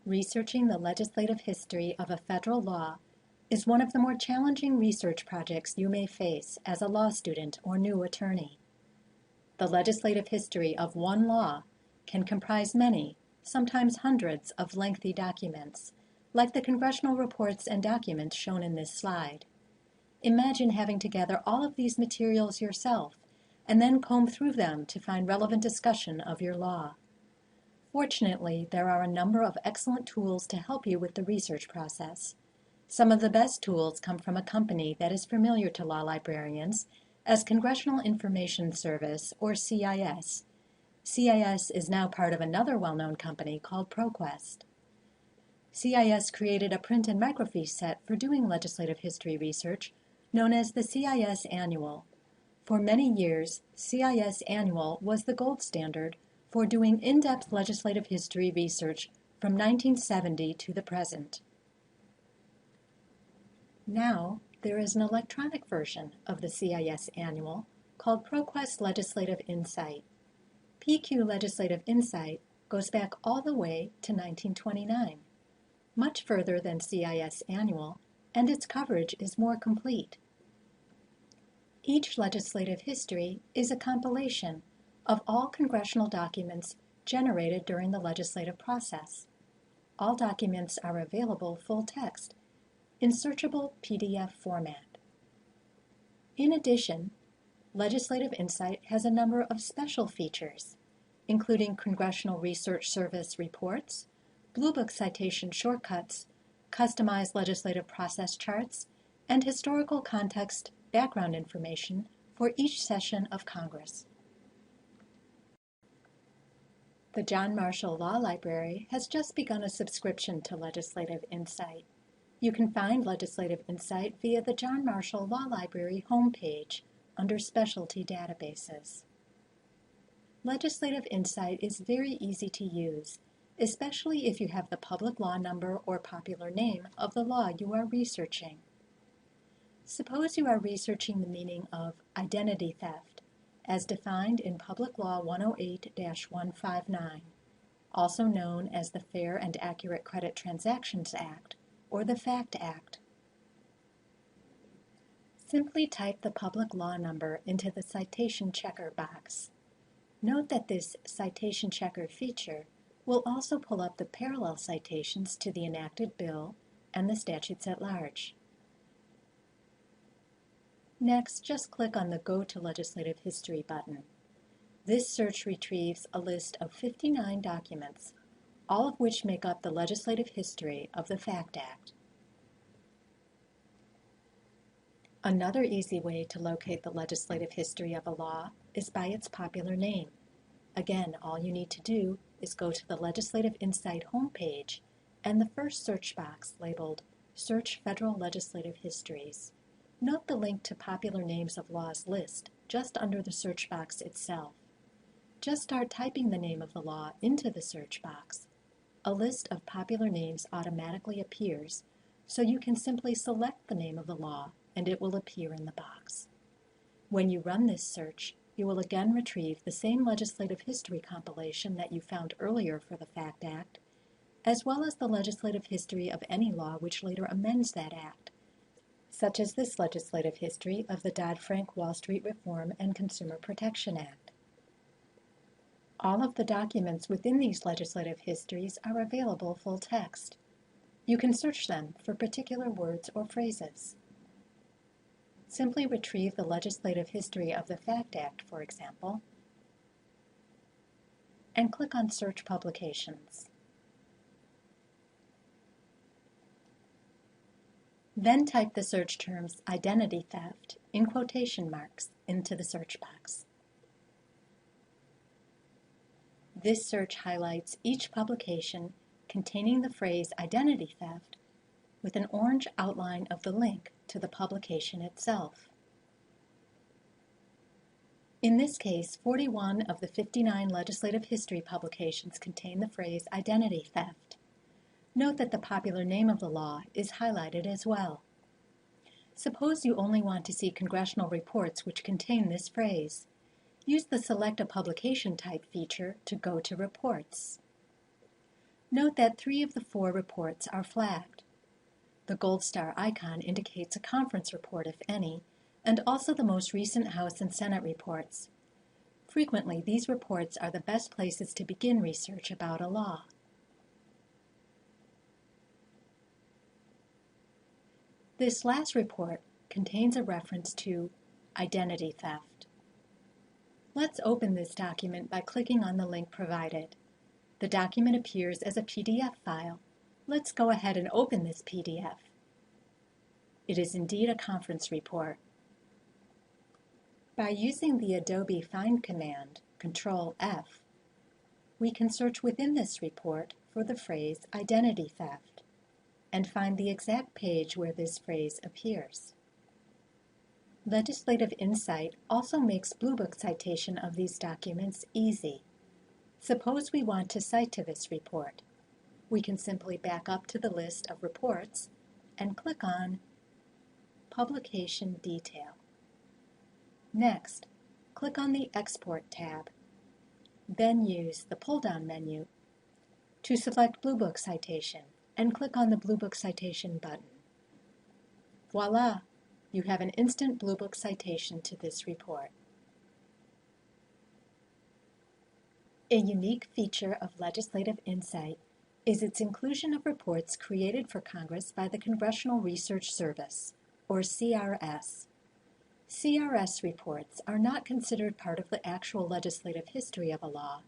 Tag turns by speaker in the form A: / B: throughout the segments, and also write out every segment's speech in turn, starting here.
A: Researching the legislative history of a federal law is one of the more challenging research projects you may face as a law student or new attorney. The legislative history of one law can comprise many, sometimes hundreds, of lengthy documents, like the congressional reports and documents shown in this slide. Imagine having to gather all of these materials yourself and then comb through them to find relevant discussion of your law. Fortunately, there are a number of excellent tools to help you with the research process. Some of the best tools come from a company that is familiar to law librarians as Congressional Information Service, or CIS. CIS is now part of another well-known company called Proquest. CIS created a print and microfiche set for doing legislative history research known as the CIS Annual. For many years, CIS Annual was the gold standard for doing in-depth legislative history research from 1970 to the present. Now, there is an electronic version of the CIS Annual called Proquest Legislative Insight. PQ Legislative Insight goes back all the way to 1929, much further than CIS Annual, and its coverage is more complete. Each legislative history is a compilation of all congressional documents generated during the legislative process. All documents are available full text in searchable PDF format. In addition, Legislative Insight has a number of special features, including Congressional Research Service reports, Blue Book citation shortcuts, customized legislative process charts, and historical context background information for each session of Congress. The John Marshall Law Library has just begun a subscription to Legislative Insight. You can find Legislative Insight via the John Marshall Law Library homepage under Specialty Databases. Legislative Insight is very easy to use, especially if you have the public law number or popular name of the law you are researching. Suppose you are researching the meaning of identity theft, as defined in Public Law 108-159, also known as the Fair and Accurate Credit Transactions Act, or the FACT Act. Simply type the public law number into the citation checker box. Note that this citation checker feature will also pull up the parallel citations to the enacted bill and the statutes at large. Next, just click on the Go to Legislative History button. This search retrieves a list of 59 documents, all of which make up the legislative history of the FACT Act. Another easy way to locate the legislative history of a law is by its popular name. Again, all you need to do is go to the Legislative Insight homepage and the first search box labeled Search Federal Legislative Histories. Note the link to Popular Names of Laws list just under the search box itself. Just start typing the name of the law into the search box. A list of popular names automatically appears, so you can simply select the name of the law and it will appear in the box. When you run this search, you will again retrieve the same legislative history compilation that you found earlier for the FACT Act, as well as the legislative history of any law which later amends that act, such as this legislative history of the Dodd-Frank Wall Street Reform and Consumer Protection Act. All of the documents within these legislative histories are available full text. You can search them for particular words or phrases. Simply retrieve the legislative history of the FACT Act, for example, and click on Search Publications. Then type the search terms identity theft in quotation marks into the search box. This search highlights each publication containing the phrase identity theft with an orange outline of the link to the publication itself. In this case, 41 of the 59 legislative history publications contain the phrase identity theft. Note that the popular name of the law is highlighted as well. Suppose you only want to see congressional reports which contain this phrase. Use the Select a Publication Type feature to go to Reports. Note that 3 of the 4 reports are flagged. The gold star icon indicates a conference report, if any, and also the most recent House and Senate reports. Frequently, these reports are the best places to begin research about a law. This last report contains a reference to identity theft. Let's open this document by clicking on the link provided. The document appears as a PDF file. Let's go ahead and open this PDF. It is indeed a conference report. By using the Adobe Find command, Control F, we can search within this report for the phrase identity theft and find the exact page where this phrase appears. Legislative Insight also makes Blue Book citation of these documents easy. Suppose we want to cite to this report. We can simply back up to the list of reports and click on Publication Detail. Next, click on the Export tab. Then use the pull-down menu to select Blue Book Citation and click on the Blue Book Citation button. Voila! You have an instant Blue Book citation to this report. A unique feature of Legislative Insight is its inclusion of reports created for Congress by the Congressional Research Service, or CRS. CRS reports are not considered part of the actual legislative history of a law,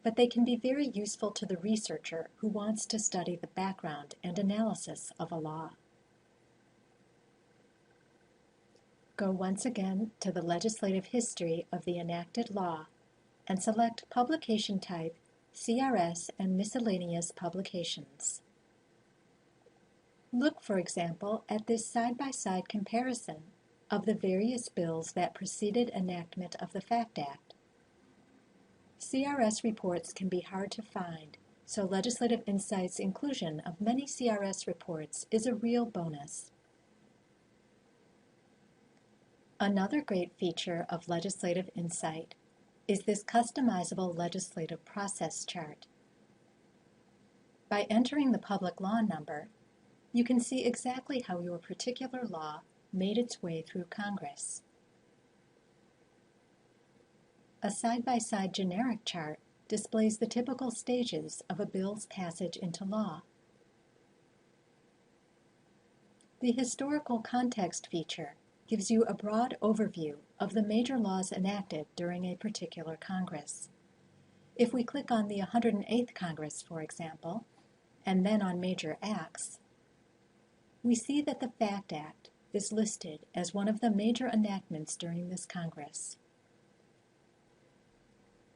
A: but they can be very useful to the researcher who wants to study the background and analysis of a law. Go once again to the legislative history of the enacted law and select Publication Type, CRS and Miscellaneous Publications. Look, for example, at this side-by-side comparison of the various bills that preceded enactment of the FACT Act. CRS reports can be hard to find, so Legislative Insight's inclusion of many CRS reports is a real bonus. Another great feature of Legislative Insight is this customizable legislative process chart. By entering the public law number, you can see exactly how your particular law made its way through Congress. A side-by-side generic chart displays the typical stages of a bill's passage into law. The Historical Context feature gives you a broad overview of the major laws enacted during a particular Congress. If we click on the 108th Congress, for example, and then on Major Acts, we see that the FACT Act is listed as one of the major enactments during this Congress.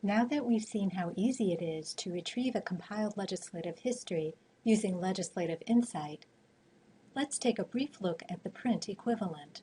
A: Now that we've seen how easy it is to retrieve a compiled legislative history using Legislative Insight, let's take a brief look at the print equivalent.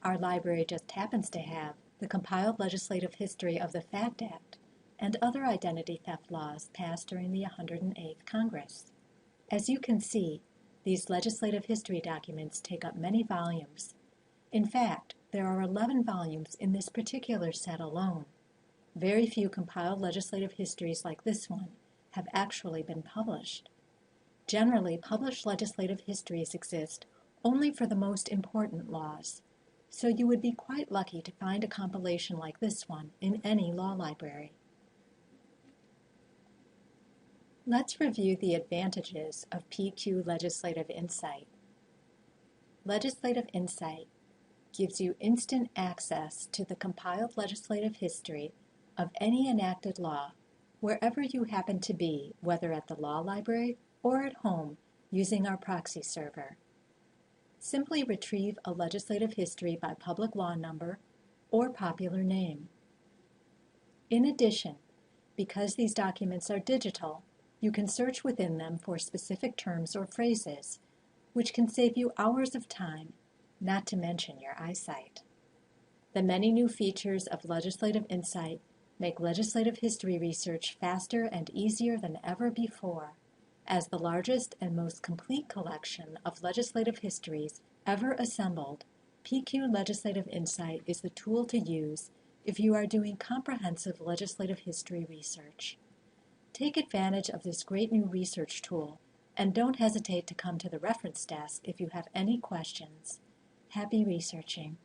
A: Our library just happens to have the compiled legislative history of the FACT Act and other identity theft laws passed during the 108th Congress. As you can see, these legislative history documents take up many volumes. In fact, there are 11 volumes in this particular set alone. Very few compiled legislative histories like this one have actually been published. Generally, published legislative histories exist only for the most important laws, so you would be quite lucky to find a compilation like this one in any law library. Let's review the advantages of PQ Legislative Insight. Legislative Insight gives you instant access to the compiled legislative history of any enacted law wherever you happen to be, whether at the law library or at home using our proxy server. Simply retrieve a legislative history by public law number or popular name. In addition, because these documents are digital, you can search within them for specific terms or phrases, which can save you hours of time, not to mention your eyesight. The many new features of Legislative Insight make legislative history research faster and easier than ever before. As the largest and most complete collection of legislative histories ever assembled, PQ Legislative Insight is the tool to use if you are doing comprehensive legislative history research. Take advantage of this great new research tool, and don't hesitate to come to the reference desk if you have any questions. Happy researching!